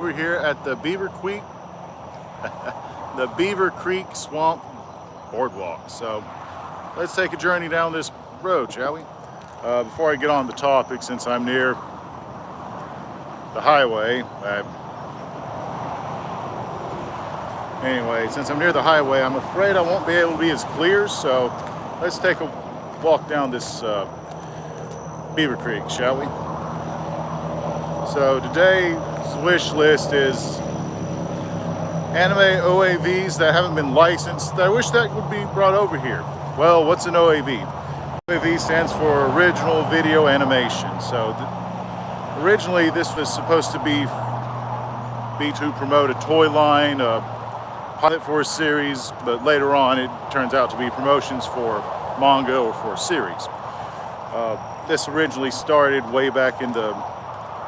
We're here at the the Beaver Creek Swamp Boardwalk. So let's take a journey down this road, shall we? Before I get on the topic, since I'm near the highway, since I'm near the highway, I'm afraid I won't be able to be as clear. So let's take a walk down this Beaver Creek, shall we? So today's wish list is anime OAVs that haven't been licensed. I wish that would be brought over here. Well, what's an OAV? OAV stands for Original Video Animation. So originally this was supposed to be to promote a toy line, a pilot for a series, but later on it turns out to be promotions for manga or for a series. This originally started way back in the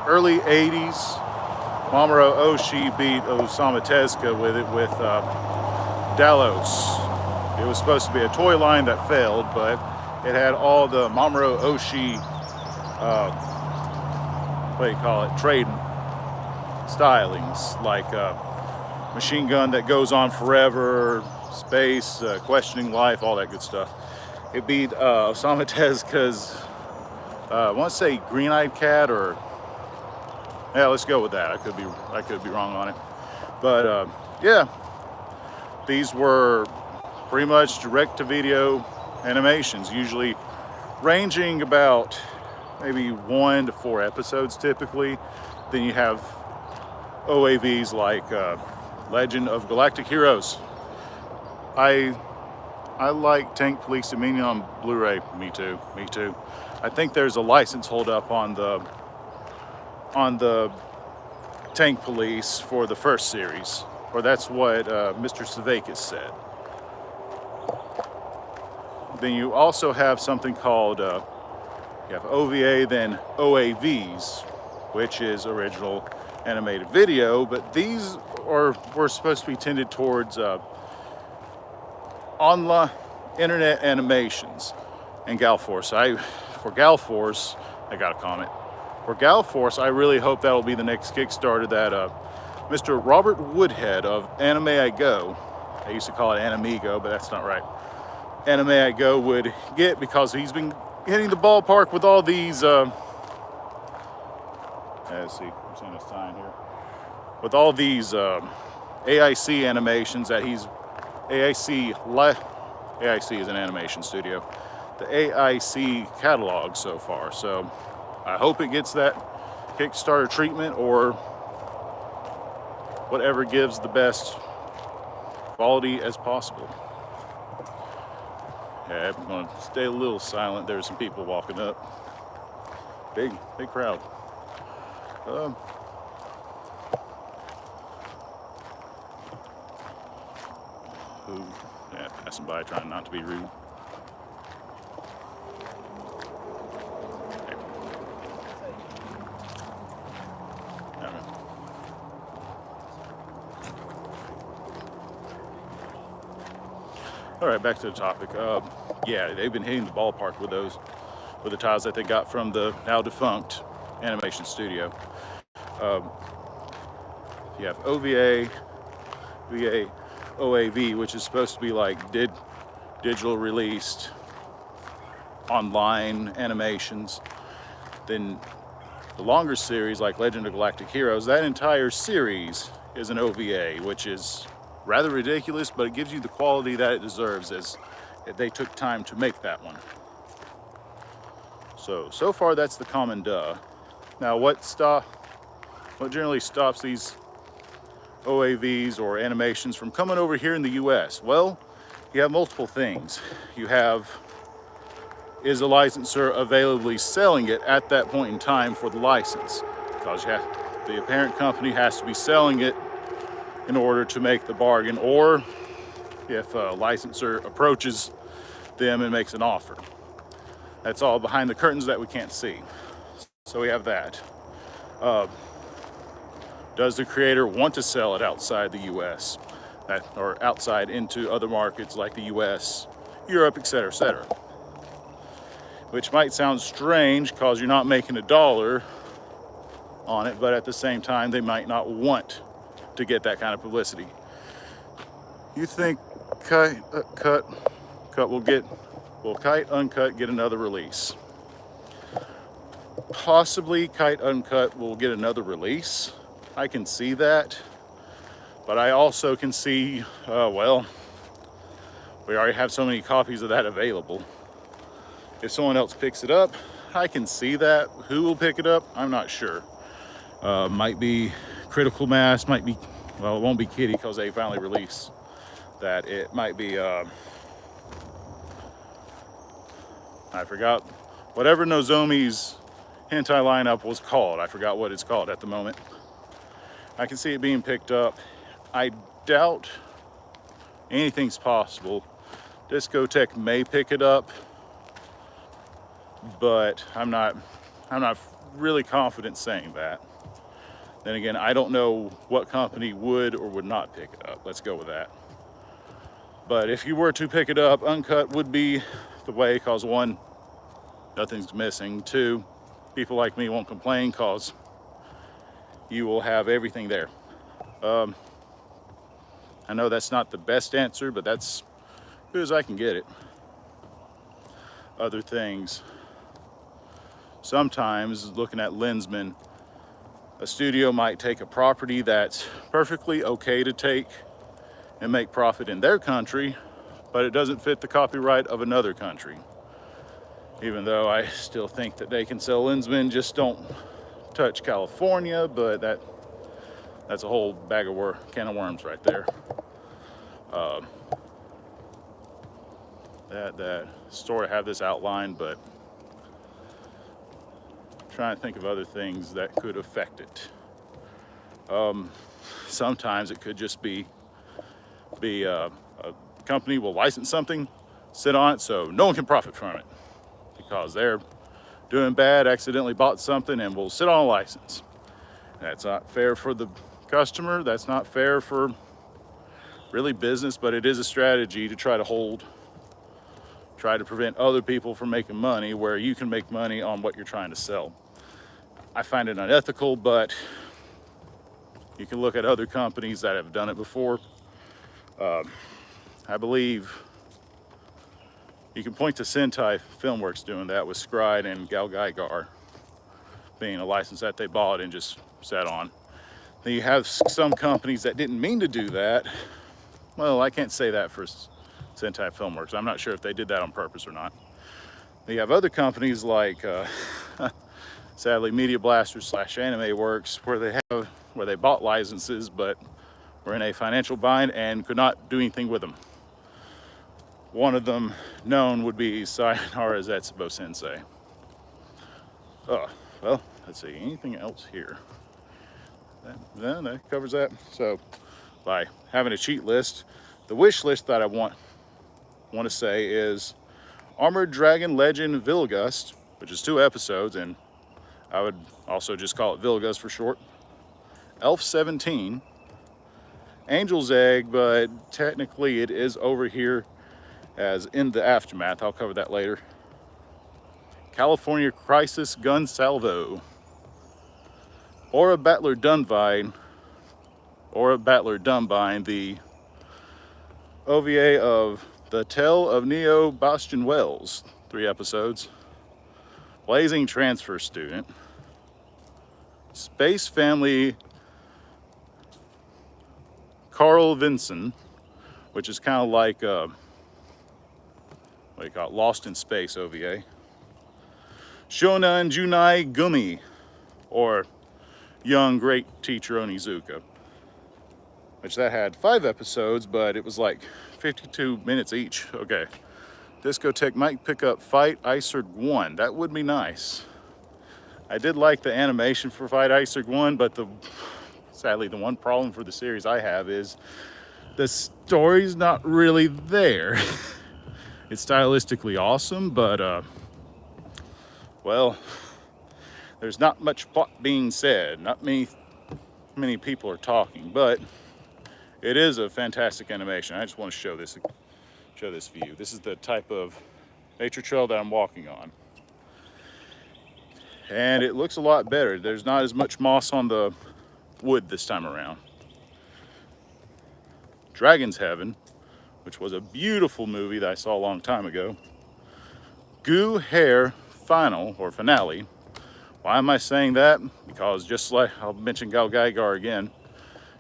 early 80s. Mamoru Oshii beat Osamu Tezuka with it with Dalos. It was supposed to be a toy line that failed, but it had all the Mamoru Oshii, trade stylings, like machine gun that goes on forever, space, questioning life, all that good stuff. It beat Osamu Tezuka's, I want to say Green-Eyed Cat, or yeah, let's go with that. I could be wrong on it, but yeah, these were pretty much direct-to-video animations, usually ranging about maybe 1 to 4 episodes typically. Then you have OAVs like Legend of Galactic Heroes. I like Tank Police Dominion on Blu-ray. Me too. I think there's a license hold up on the Tank Police for the first series, or that's what Mr. Savakis said. Then you also have something called you have OVA, then OAVs, which is original animated video, but these were supposed to be tended towards online internet animations and Gal Force. For Gal Force, I got a comment. For Gal Force, I really hope that'll be the next Kickstarter that Mr. Robert Woodhead of Anime I Go, I used to call it Animigo, but that's not right, Anime I Go would get, because he's been hitting the ballpark with all these, let's see, I'm seeing a sign here, with all these AIC animations that he's, AIC is an animation studio, the AIC catalog so far. So I hope it gets that Kickstarter treatment, or whatever gives the best quality as possible. Yeah, I'm going to stay a little silent. There's some people walking up. Big crowd. Passing by, trying not to be rude. All right, back to the topic. Yeah, they've been hitting the ballpark with those, with the titles that they got from the now defunct animation studio. You have OVA, OAV, which is supposed to be like digital released online animations. Then the longer series, like Legend of Galactic Heroes, that entire series is an OVA, which is rather ridiculous, but it gives you the quality that it deserves, as they took time to make that one. So far that's the common duh. Now what generally stops these OAVs or animations from coming over here in the US? Well, you have multiple things. You have, is a licensor availably selling it at that point in time for the license? Because the parent company has to be selling it in order to make the bargain, or if a licensor approaches them and makes an offer. That's all behind the curtains that we can't see. So we have that. Does the creator want to sell it outside the US, or outside into other markets like the US, Europe, etc., etc.? Which might sound strange because you're not making a dollar on it, but at the same time, they might not want to get that kind of publicity. You think Kite Uncut get another release? Possibly Kite Uncut will get another release. I can see that, but I also can see, well, we already have so many copies of that available. If someone else picks it up, I can see that. Who will pick it up? I'm not sure. Might be Critical Mass, might be, well, it won't be Kitty because they finally released that. It might be, I forgot, whatever Nozomi's hentai lineup was called. I forgot what it's called at the moment. I can see it being picked up. I doubt anything's possible. Discotheque may pick it up, but I'm not really confident saying that. Then again, I don't know what company would or would not pick it up. Let's go with that. But if you were to pick it up, Uncut would be the way, cause one, nothing's missing. Two, people like me won't complain cause you will have everything there. I know that's not the best answer, but that's as good as I can get it. Other things. Sometimes, looking at Lensman, a studio might take a property that's perfectly okay to take and make profit in their country, but it doesn't fit the copyright of another country. Even though I still think that they can sell Lensman, just don't touch California, but that's a whole bag of can of worms right there. That story, I have this outlined, but I'm trying to think of other things that could affect it. Sometimes it could just be a company will license something, sit on it so no one can profit from it because they're doing bad, accidentally bought something and will sit on a license. That's not fair for the customer. That's not fair for really business, but it is a strategy to try to prevent other people from making money where you can make money on what you're trying to sell. I find it unethical, but you can look at other companies that have done it before. I believe you can point to Sentai Filmworks doing that with Scride and Galgaigar being a license that they bought and just sat on. Then you have some companies that didn't mean to do that. Well, I can't say that for Sentai Filmworks. I'm not sure if they did that on purpose or not. You have other companies like, sadly, Media Blasters / Anime Works, where they bought licenses but were in a financial bind and could not do anything with them. One of them known would be Sayonara Zetsubo Sensei. Well, let's see, anything else here? That covers that. So, by having a cheat list, the wish list that I want to say is Armored Dragon Legend Vilgust, which is 2 episodes, and I would also just call it Vilgust for short. Elf 17, Angel's Egg, but technically it is over here as In the Aftermath. I'll cover that later. California Crisis Gun Salvo. Aura Battler Dunbine, the OVA of The Tale of Neo Bastian Wells, 3 episodes. Blazing Transfer Student. Space Family Carl Vinson, which is kind of like what do you call it? Lost in Space OVA. Shonan Junai Gumi, or Young Great Teacher Onizuka, which that had 5 episodes, but it was like 52 minutes each. Okay. Discotheque might pick up Fight Iserg 1. That would be nice. I did like the animation for Fight Iserg 1, but sadly the one problem for the series I have is the story's not really there. It's stylistically awesome, but well, there's not much plot being said. Not many people are talking, but it is a fantastic animation. I just want to show this view. This is the type of nature trail that I'm walking on. and it looks a lot better. There's not as much moss on the wood this time around. Dragon's Heaven, which was a beautiful movie that I saw a long time ago. Goo Hair Final, or Finale. Why am I saying that? Because just like I'll mention Gal Gaigar again,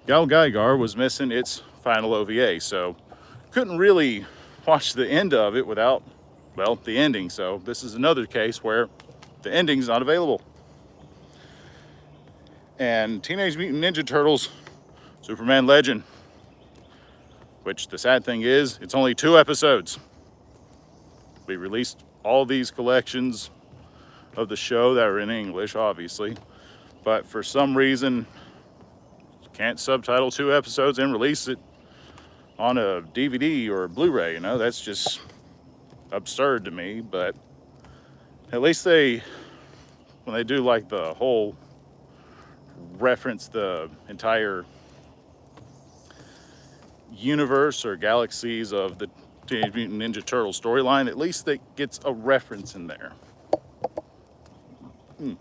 Gal Gaigar was missing its final OVA, so couldn't really watch the end of it without, well, the ending. So this is another case where the ending's not available. And Teenage Mutant Ninja Turtles Superman Legend, which the sad thing is, it's only 2 episodes. We released all these collections of the show that are in English, obviously, but for some reason, can't subtitle 2 episodes and release it on a DVD or a Blu-ray, you know, that's just absurd to me. But at least when they do like the whole reference the entire universe or galaxies of the Teenage Mutant Ninja Turtle storyline, at least it gets a reference in there.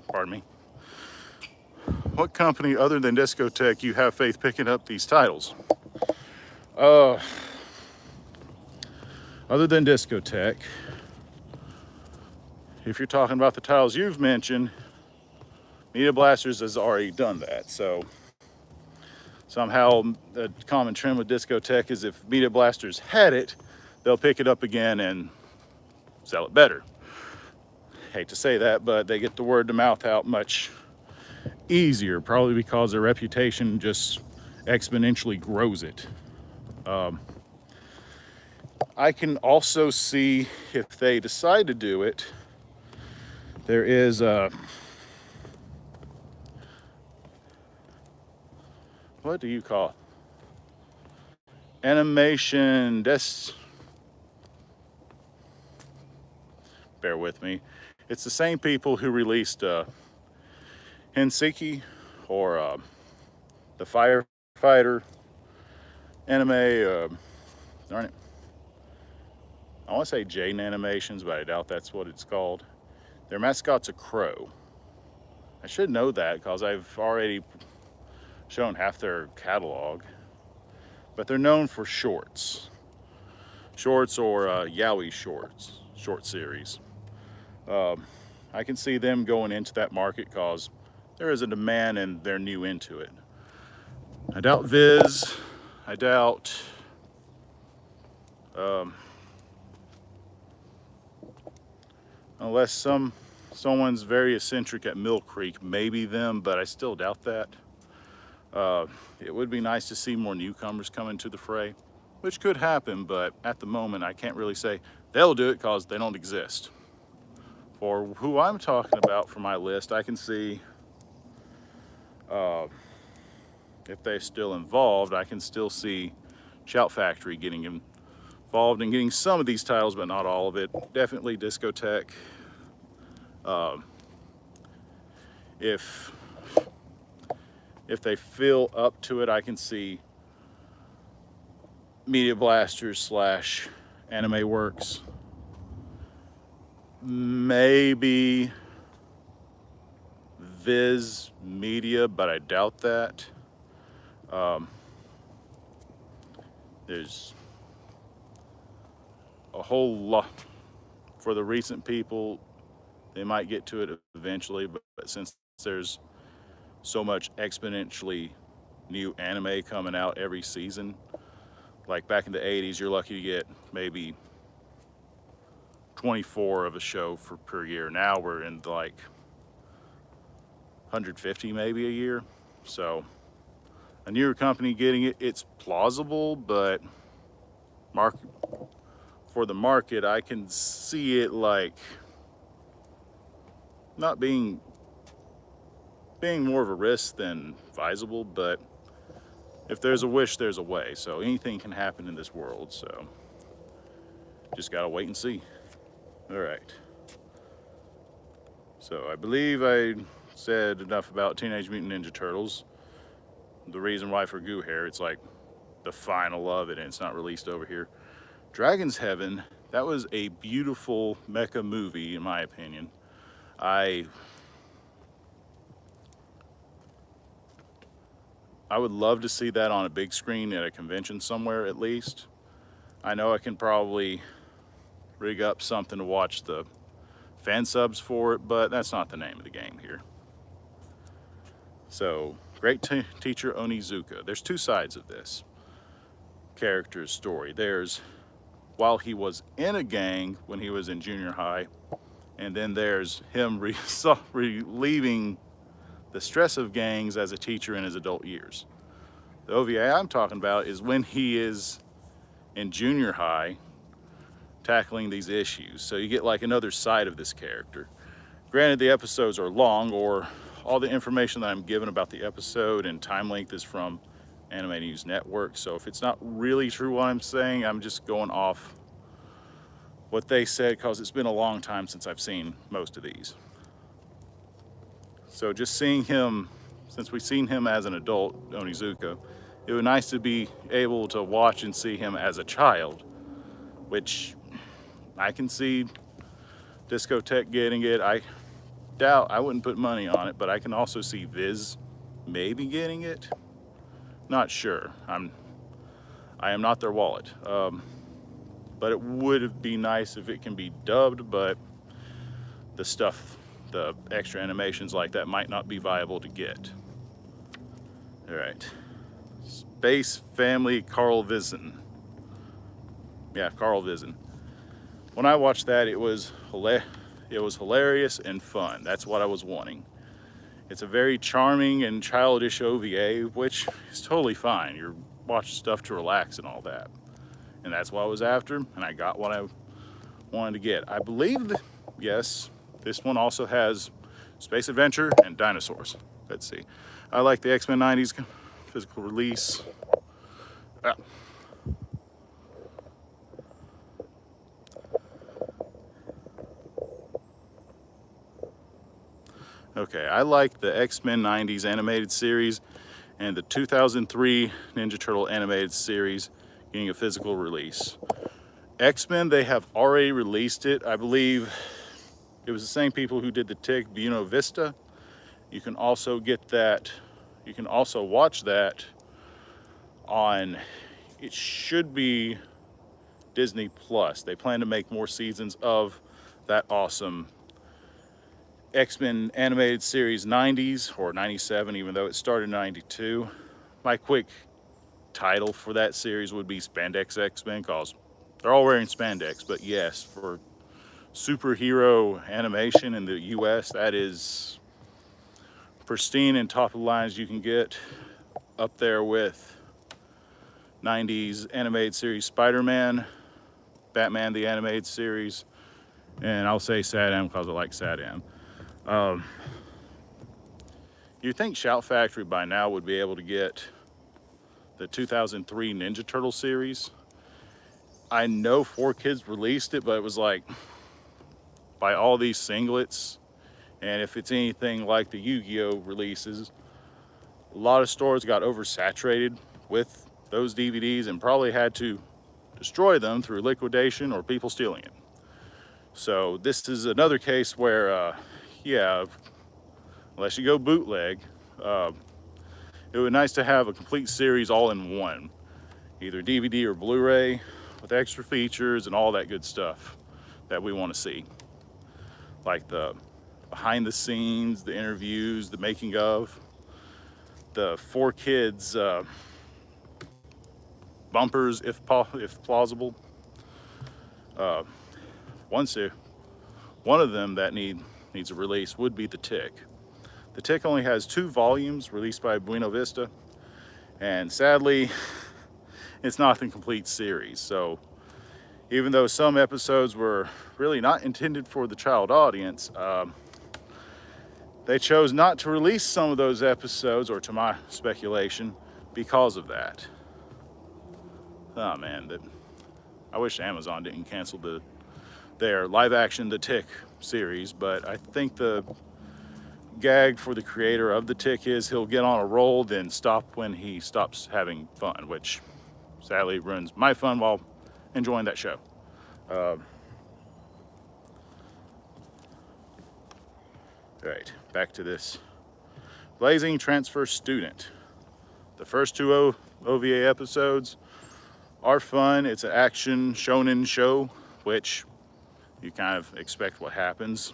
Pardon me. What company other than Discotech you have faith picking up these titles? Other than Discotech, if you're talking about the titles you've mentioned, Media Blasters has already done that. So somehow the common trend with Discotech is if Media Blasters had it, they'll pick it up again and sell it better. Hate to say that, but they get the word of mouth out much easier, probably because their reputation just exponentially grows it. I can also see if they decide to do it, there is what do you call it? Animation bear with me. It's the same people who released Henseki or the Firefighter anime. Darn it. I want to say Jaden Animations, but I doubt that's what it's called. Their mascot's a crow. I should know that because I've already shown half their catalog. But they're known for shorts or yaoi short series. I can see them going into that market because there is a demand and they're new into it. I doubt Viz. I doubt unless someone's very eccentric at Mill Creek, maybe them, but I still doubt that. It would be nice to see more newcomers come into the fray, which could happen, but at the moment I can't really say they'll do it because they don't exist. For who I'm talking about for my list, I can see if they're still involved, I can still see Shout Factory getting involved in getting some of these titles, but not all of it. Definitely Discotech. If they feel up to it, I can see Media Blasters / Anime Works. Maybe Viz Media, but I doubt that. There's a whole lot for the recent people. They might get to it eventually, but since there's so much exponentially new anime coming out every season, like back in the 80s, you're lucky to get maybe 24 of a show per year. Now we're in like 150 maybe a year. So a newer company getting it, it's plausible, but for the market, I can see it like not being more of a risk than advisable, but if there's a wish, there's a way. So anything can happen in this world, so just gotta wait and see. All right. So I believe I said enough about Teenage Mutant Ninja Turtles. The reason why for Goo Hair, it's like the final of it and it's not released over here. Dragon's Heaven, that was a beautiful mecha movie in my opinion. I I would love to see that on a big screen at a convention somewhere at least. I know I can probably rig up something to watch the fan subs for it, but that's not the name of the game here. So, great teacher Onizuka. There's two sides of this character's story. There's while he was in a gang when he was in junior high, and then there's him relieving the stress of gangs as a teacher in his adult years. The OVA I'm talking about is when he is in junior high tackling these issues. So you get like another side of this character. Granted, the episodes are long, or all the information that I'm given about the episode and time length is from Anime News Network. So if it's not really true what I'm saying, I'm just going off what they said because it's been a long time since I've seen most of these. So just seeing him, since we've seen him as an adult, Onizuka, it would be nice to be able to watch and see him as a child, which I can see Discotheque getting it. I doubt, I wouldn't put money on it, but I can also see Viz maybe getting it. Not sure. I am not their wallet. But it would be nice if it can be dubbed, but the extra animations like that might not be viable to get. All right. Space Family Carl Vision. Yeah, Carl Vision. When I watched that, it was hilarious and fun. That's what I was wanting. It's a very charming and childish OVA, which is totally fine. You're watching stuff to relax and all that. And that's what I was after, and I got what I wanted to get. I believe that, yes, this one also has space adventure and dinosaurs. Let's see. I like the X-Men 90s physical release. Ah. Okay, I like the X-Men 90s animated series and the 2003 Ninja Turtle animated series getting a physical release. X-Men, they have already released it. I believe it was the same people who did the Tick, Buena Vista. You can also get that, you can also watch that on, it should be Disney Plus. They plan to make more seasons of that awesome X-Men animated series 90s or 97, even though it started in 92. My quick title for that series would be Spandex X-Men, because they're all wearing spandex. But yes, for superhero animation in the US, that is pristine and top of the line as you can get, up there with 90s animated series Spider-Man, Batman the animated series, and I'll say Sad-Am because I like Sad-Am. You'd think Shout Factory by now would be able to get the 2003 Ninja Turtle series. I know 4Kids released it, but it was like by all these singlets, and if it's anything like the Yu-Gi-Oh releases, a lot of stores got oversaturated with those DVDs and probably had to destroy them through liquidation or people stealing it. So this is another case where, yeah, unless you go bootleg, it would be nice to have a complete series all in one, either DVD or Blu-ray with extra features and all that good stuff that we want to see, like the behind the scenes, the interviews, the making of, the 4Kids bumpers if plausible. One of them that needs a release would be the Tick. The Tick only has 2 volumes released by Buena Vista, and sadly, it's not the complete series. So even though some episodes were really not intended for the child audience, they chose not to release some of those episodes, or to my speculation, because of that. Oh man, I wish Amazon didn't cancel their live action The Tick series, but I think the gag for the creator of The Tick is he'll get on a roll, then stop when he stops having fun, which sadly ruins my fun while enjoying that show. All right, back to this. Blazing Transfer Student. The first two OVA episodes are fun. It's an action shonen show, which you kind of expect what happens.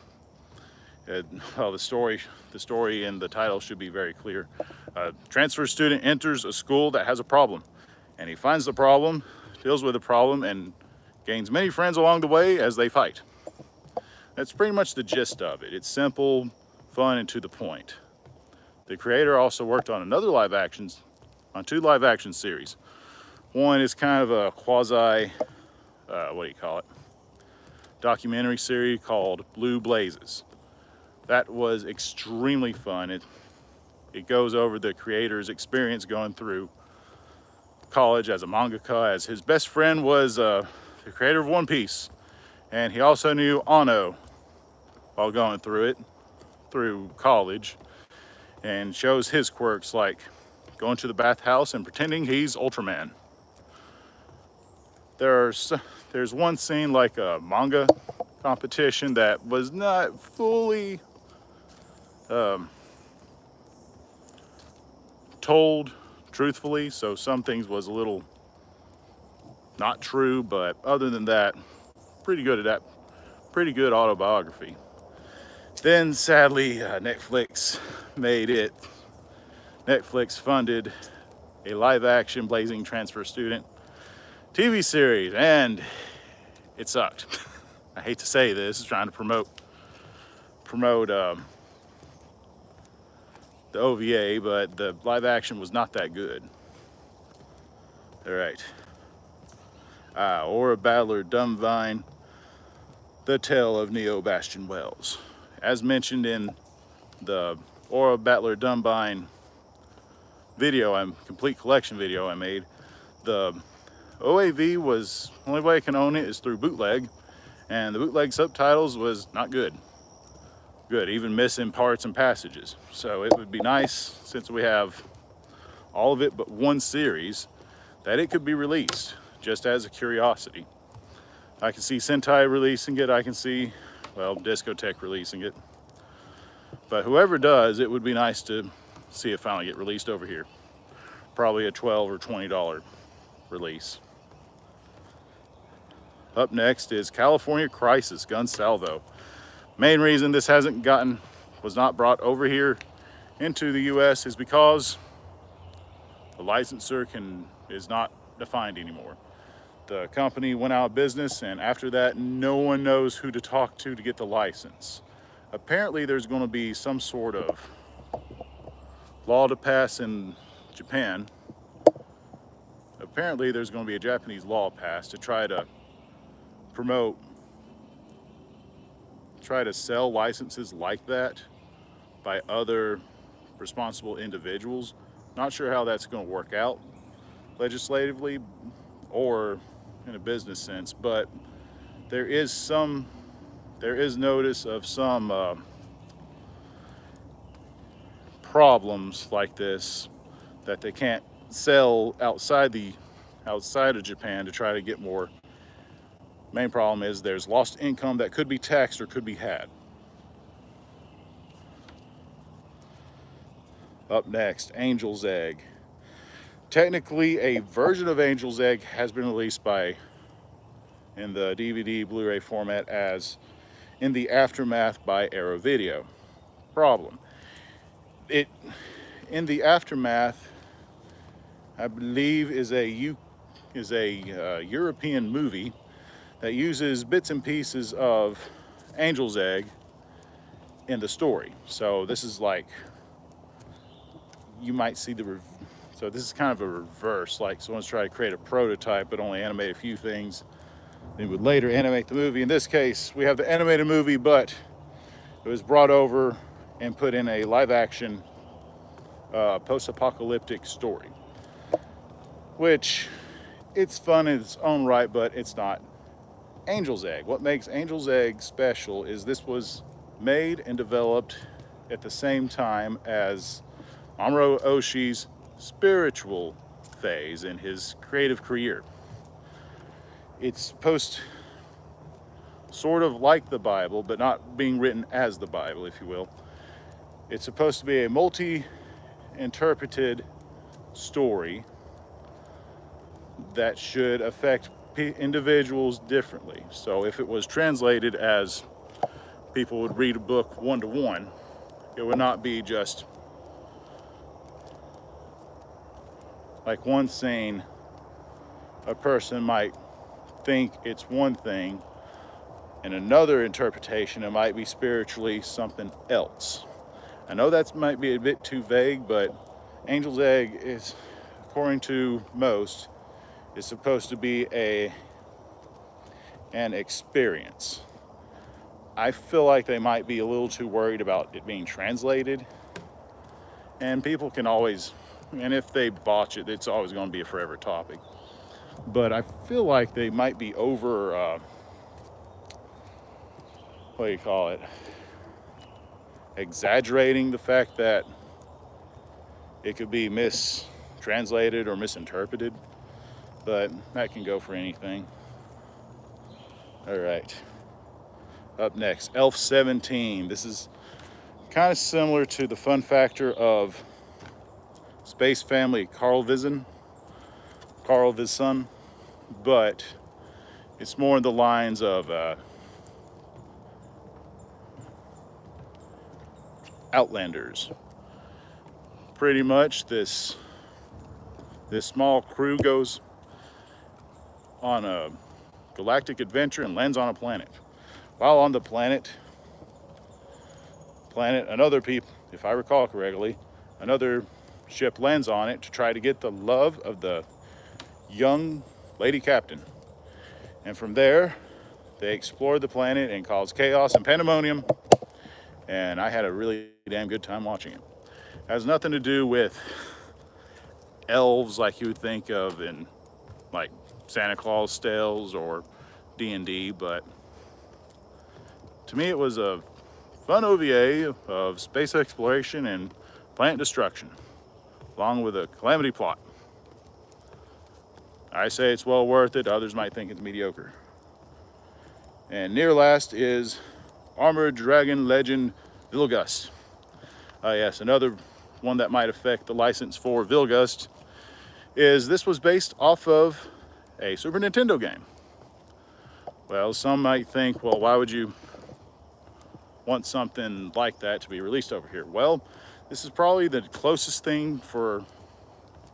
Well, the story and the title should be very clear. A transfer student enters a school that has a problem, and he finds the problem, deals with the problem, and gains many friends along the way as they fight. That's pretty much the gist of it. It's simple, fun, and to the point. The creator also worked on two live action series. One is kind of a quasi, documentary series called Blue Blazes. That was extremely fun. It goes over the creator's experience going through college as a mangaka, as his best friend was the creator of One Piece, and he also knew Ano while going through college, and shows his quirks like going to the bathhouse and pretending he's Ultraman. There's one scene like a manga competition that was not fully told truthfully, so some things was a little not true, but other than that, pretty good autobiography. Then sadly, Netflix funded a live action Blazing Transfer Student TV series, and it sucked. I hate to say this, trying to promote the OVA, but the live action was not that good. All right. Aura Battler Dumbvine, The Tale of Neo Bastion Wells. As mentioned in the Aura Battler Dumbvine complete collection video I made, the OAV was, the only way I can own it is through bootleg, and the bootleg subtitles was not good, even missing parts and passages. So it would be nice, since we have all of it but one series, that it could be released just as a curiosity. I can see Sentai releasing it, I can see, Discotech releasing it, but whoever does, it would be nice to see it finally get released over here. Probably a $12 or $20 release. Up next is California Crisis Gun Salvo. Main reason this was not brought over here into the US is because the licensor is not defined anymore. The company went out of business, and after that, no one knows who to talk to get the license. Apparently, there's going to be some sort of law to pass in Japan. Apparently, there's going to be a Japanese law passed to try to sell licenses like that by other responsible individuals. Not sure how that's going to work out legislatively or in a business sense, but there is notice of some problems like this that they can't sell outside of Japan to try to get more. Main problem is there's lost income that could be taxed or could be had. Up next, Angel's Egg. Technically, a version of Angel's Egg has been released in the DVD Blu-ray format as In the Aftermath by Arrow Video. Problem. In the Aftermath, I believe, is a European movie that uses bits and pieces of Angel's Egg in the story. So this is like, you might see so this is kind of a reverse, like someone's trying to create a prototype but only animate a few things, then would later animate the movie. In this case, we have the animated movie, but it was brought over and put in a live action post-apocalyptic story, which it's fun in its own right, but it's not Angel's Egg. What makes Angel's Egg special is this was made and developed at the same time as Mamoru Oshii's spiritual phase in his creative career. It's sort of like the Bible, but not being written as the Bible, if you will. It's supposed to be a multi-interpreted story that should affect individuals differently. So if it was translated as people would read a book one-to-one, it would not be just like one scene. A person might think it's one thing, and another interpretation, it might be spiritually something else. I know that might be a bit too vague, but Angel's Egg is, according to most, is supposed to be an experience. I feel like they might be a little too worried about it being translated, and people can always, and if they botch it, it's always going to be a forever topic. But I feel like they might be over, what do you call it, exaggerating the fact that it could be mistranslated or misinterpreted, but that can go for anything. All right, up next, Elf 17. This is kind of similar to the fun factor of Space Family Carl Vision, but it's more in the lines of Outlanders. Pretty much this small crew goes on a galactic adventure and lands on a planet. While on the planet, another people, if I recall correctly, another ship lands on it to try to get the love of the young lady captain. And from there, they explore the planet and cause chaos and pandemonium. And I had a really damn good time watching it. It has nothing to do with elves like you would think of in like Santa Claus tales or D&D, but to me it was a fun OVA of space exploration and planet destruction, along with a calamity plot. I say it's well worth it, others might think it's mediocre. And near last is Armored Dragon Legend Vilgust. Yes, another one that might affect the license for Vilgust is this was based off of a Super Nintendo game. Well, some might think, well, why would you want something like that to be released over here? Well, this is probably the closest thing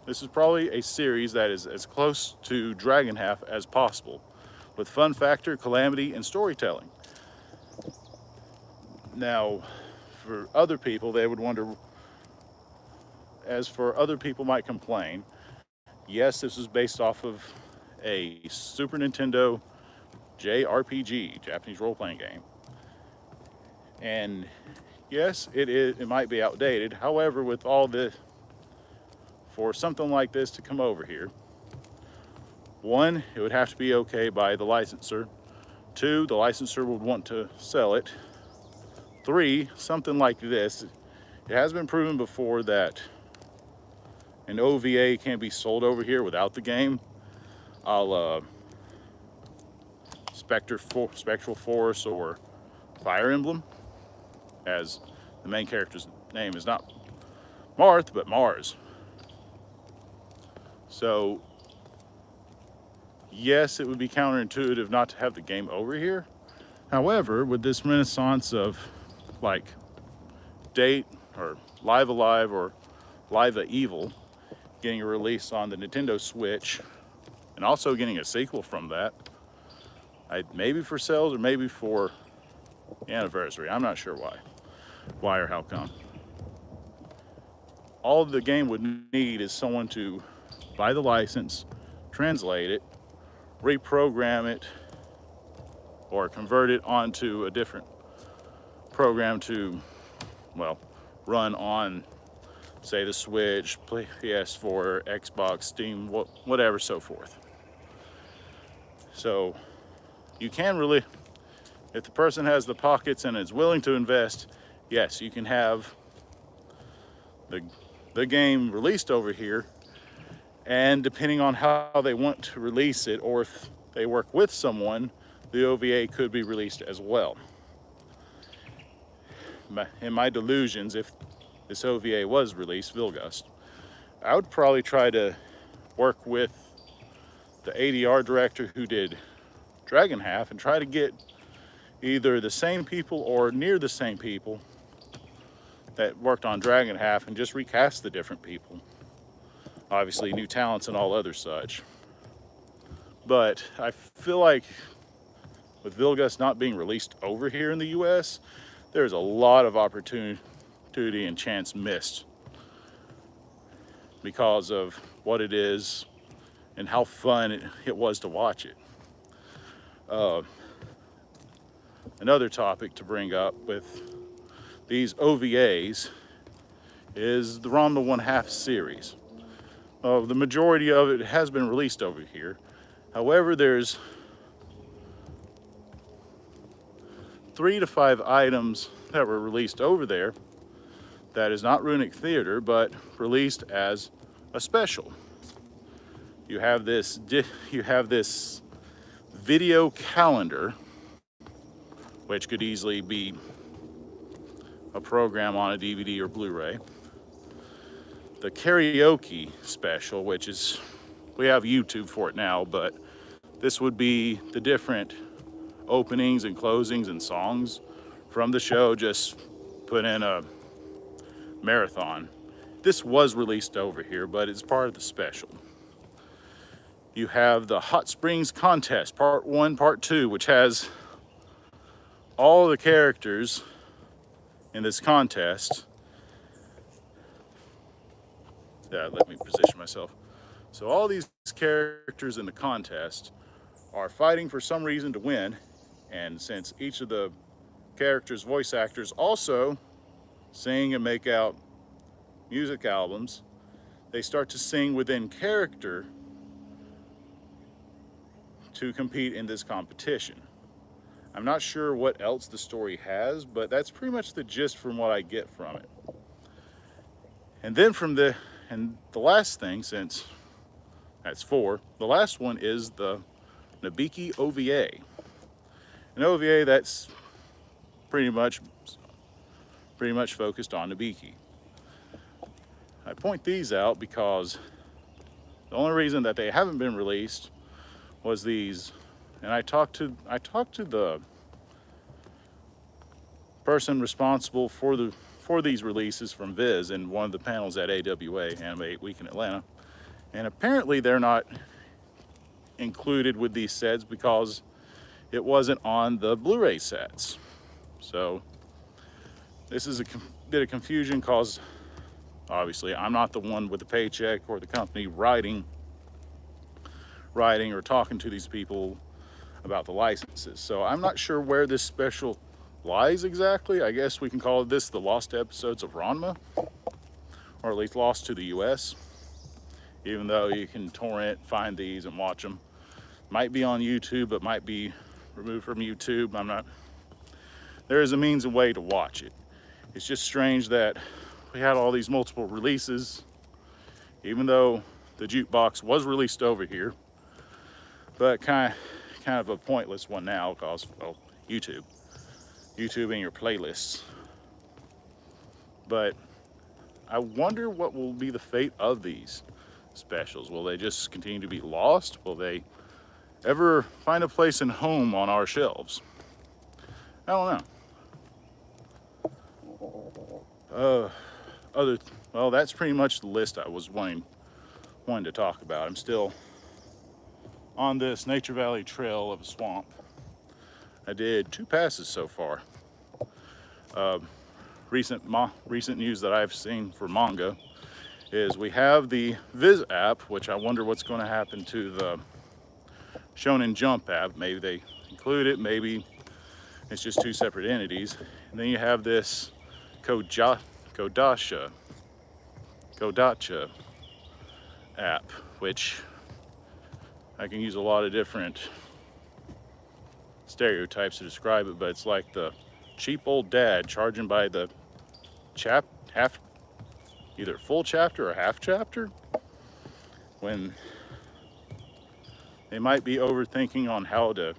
this is probably a series that is as close to Dragon Half as possible, with fun factor, calamity, and storytelling. Now, for other people, they would wonder, as for other people might complain, yes, this is based off of a Super Nintendo JRPG, Japanese role-playing game. And yes, it might be outdated. However, with all this, for something like this to come over here, one, it would have to be okay by the licensor. Two, the licensor would want to sell it. Three, something like this, it has been proven before that an OVA can be sold over here without the game. I'll Spectral Force or Fire Emblem, as the main character's name is not Marth, but Mars. So, yes, it would be counterintuitive not to have the game over here. However, with this renaissance of like Date or Live Alive or Live A Evil getting a release on the Nintendo Switch, and also getting a sequel from that, maybe for sales or maybe for anniversary. I'm not sure why or how come. All the game would need is someone to buy the license, translate it, reprogram it, or convert it onto a different program to, well, run on, say, the Switch, PS4, Xbox, Steam, whatever, so forth. So you can really, if the person has the pockets and is willing to invest, yes, you can have the game released over here, and depending on how they want to release it, or if they work with someone, the OVA could be released as well. In my delusions, if this OVA was released, Vilgust, I would probably try to work with the ADR director who did Dragon Half and try to get either the same people or near the same people that worked on Dragon Half and just recast the different people. Obviously, new talents and all other such. But I feel like with Vilgus not being released over here in the US, there's a lot of opportunity and chance missed because of what it is and how fun it was to watch it. Another topic to bring up with these OVAs is the Ranma 1/2 series. The majority of it has been released over here. However, there's 3 to 5 items that were released over there that is not Runic Theater, but released as a special. You have this video calendar, which could easily be a program on a DVD or Blu-ray. The karaoke special, which is, we have YouTube for it now, but this would be the different openings and closings and songs from the show, just put in a marathon. This was released over here, but it's part of the special. You have the Hot Springs Contest, Part 1, Part 2, which has all the characters in this contest. Yeah, let me position myself. So all these characters in the contest are fighting for some reason to win, and since each of the characters' voice actors also sing and make out music albums, they start to sing within character to compete in this competition. I'm not sure what else the story has, but that's pretty much the gist from what I get from it. And then the last thing, since that's 4, the last one is the Nabiki OVA. An OVA that's pretty much focused on Nabiki. I point these out because the only reason that they haven't been released was these, and I talked to the person responsible for these releases from Viz in one of the panels at AWA, Anime 8 Week in Atlanta, and apparently they're not included with these sets because it wasn't on the Blu-ray sets. So this is a bit of confusion because obviously I'm not the one with the paycheck or the company writing or talking to these people about the licenses. So I'm not sure where this special lies exactly. I guess we can call this the lost episodes of Ranma, or at least lost to the US, even though you can torrent, find these and watch them. Might be on YouTube, but might be removed from YouTube. There is a means and way to watch it. It's just strange that we had all these multiple releases, even though the jukebox was released over here, but kind of a pointless one now because, well, YouTube and your playlists. But I wonder what will be the fate of these specials. Will they just continue to be lost? Will they ever find a place and home on our shelves? I don't know. Well, that's pretty much the list I was wanting to talk about. I'm still on this Nature Valley trail of a swamp. I did 2 passes so far. Recent news that I've seen for manga is we have the Viz app, which I wonder what's going to happen to the Shonen Jump app. Maybe they include it, maybe it's just 2 separate entities. And then you have this Kodacha app, which I can use a lot of different stereotypes to describe it, but it's like the cheap old dad charging by the either full chapter or half chapter, when they might be overthinking on how to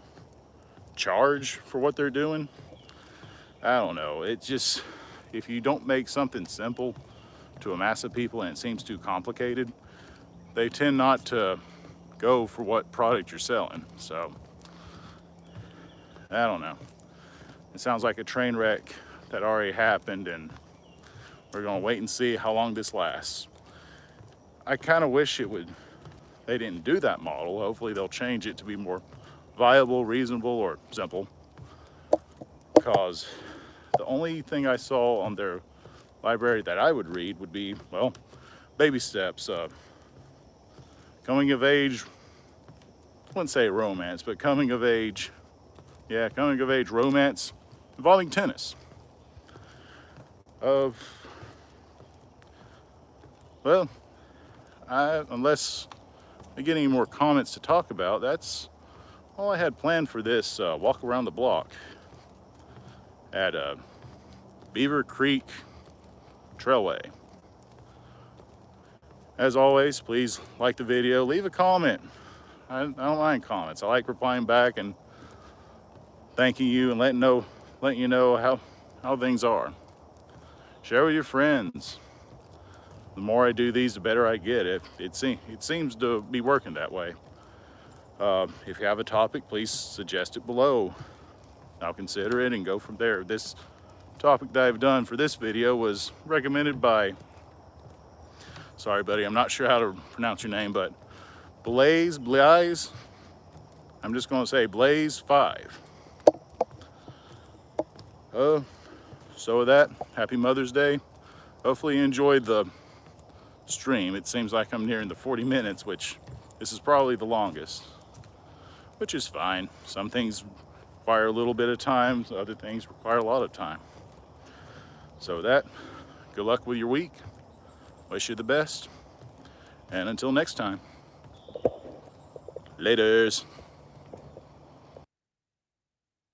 charge for what they're doing. I don't know. It just, if you don't make something simple to a mass of people and it seems too complicated, they tend not to go for what product you're selling. So, I don't know. It sounds like a train wreck that already happened, and we're gonna wait and see how long this lasts. I kind of wish they didn't do that model. Hopefully they'll change it to be more viable, reasonable, or simple. Because the only thing I saw on their library that I would read would be, well, baby steps, coming of age, I wouldn't say romance, but coming of age romance involving tennis. Well, unless I get any more comments to talk about, that's all I had planned for this walk around the block at Beaver Creek Trailway. As always, please like the video, leave a comment. I don't mind comments. I like replying back and thanking you and letting you know how things are. Share with your friends. The more I do these, the better I get. It seems to be working that way. If you have a topic, please suggest it below. I'll consider it and go from there. This topic that I've done for this video was recommended by, sorry buddy, I'm not sure how to pronounce your name, but Blaze, I'm just gonna say Blaze 5. So with that, happy Mother's Day. Hopefully you enjoyed the stream. It seems like I'm nearing the 40 minutes, which this is probably the longest, which is fine. Some things require a little bit of time, other things require a lot of time. So with that, good luck with your week. Wish you the best. And until next time, laters.